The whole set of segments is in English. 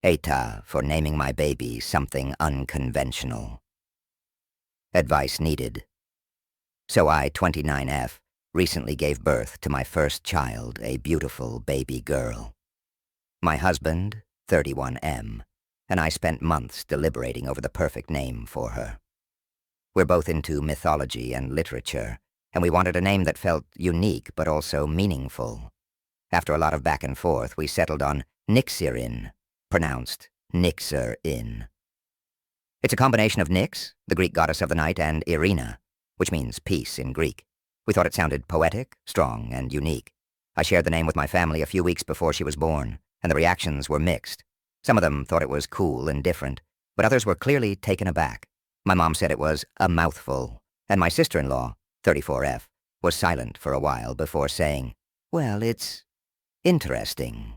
Aitah for naming my baby something unconventional. Advice needed. So I, 29F, recently gave birth to my first child, a beautiful baby girl. My husband, 31M, and I spent months deliberating over the perfect name for her. We're both into mythology and literature, and we wanted a name that felt unique but also meaningful. After a lot of back and forth, we settled on Nyxiryn, pronounced NIX-er-in. It's a combination of Nyx, the Greek goddess of the night, and Irina, which means peace in Greek. We thought it sounded poetic, strong, and unique. I shared the name with my family a few weeks before she was born, and the reactions were mixed. Some of them thought it was cool and different, but others were clearly taken aback. My mom said it was a mouthful, and my sister-in-law, 34F, was silent for a while before saying, "Well, it's interesting."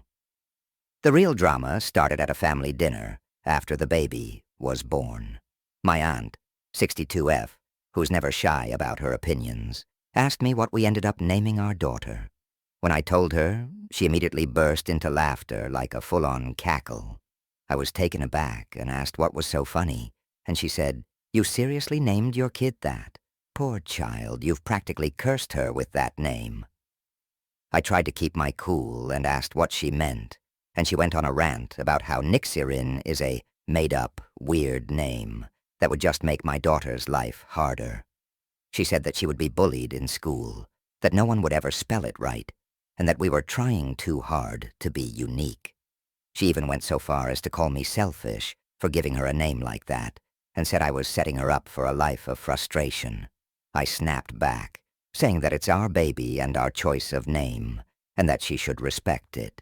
The real drama started at a family dinner after the baby was born. My aunt, 62F, who's never shy about her opinions, asked me what we ended up naming our daughter. When I told her, she immediately burst into laughter like a full-on cackle. I was taken aback and asked what was so funny, and she said, "You seriously named your kid that? Poor child, you've practically cursed her with that name." I tried to keep my cool and asked what she meant, and she went on a rant about how Nyxiryn is a made-up, weird name that would just make my daughter's life harder. She said that she would be bullied in school, that no one would ever spell it right, and that we were trying too hard to be unique. She even went so far as to call me selfish for giving her a name like that, and said I was setting her up for a life of frustration. I snapped back, saying that it's our baby and our choice of name, and that she should respect it.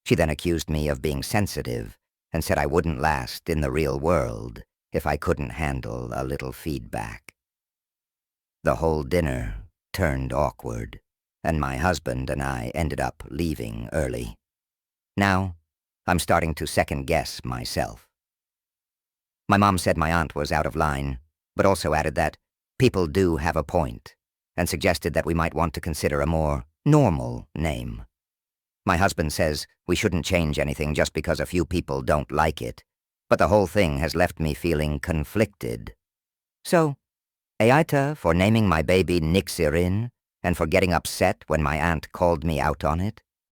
She then accused me of being sensitive and said I wouldn't last in the real world if I couldn't handle a little feedback. The whole dinner turned awkward, and my husband and I ended up leaving early. Now, I'm starting to second-guess myself. My mom said my aunt was out of line, but also added that people do have a point, and suggested that we might want to consider a more normal name. My husband says we shouldn't change anything just because a few people don't like it, but the whole thing has left me feeling conflicted. So, Aitah for naming my baby Nyxiryn, and for getting upset when my aunt called me out on it.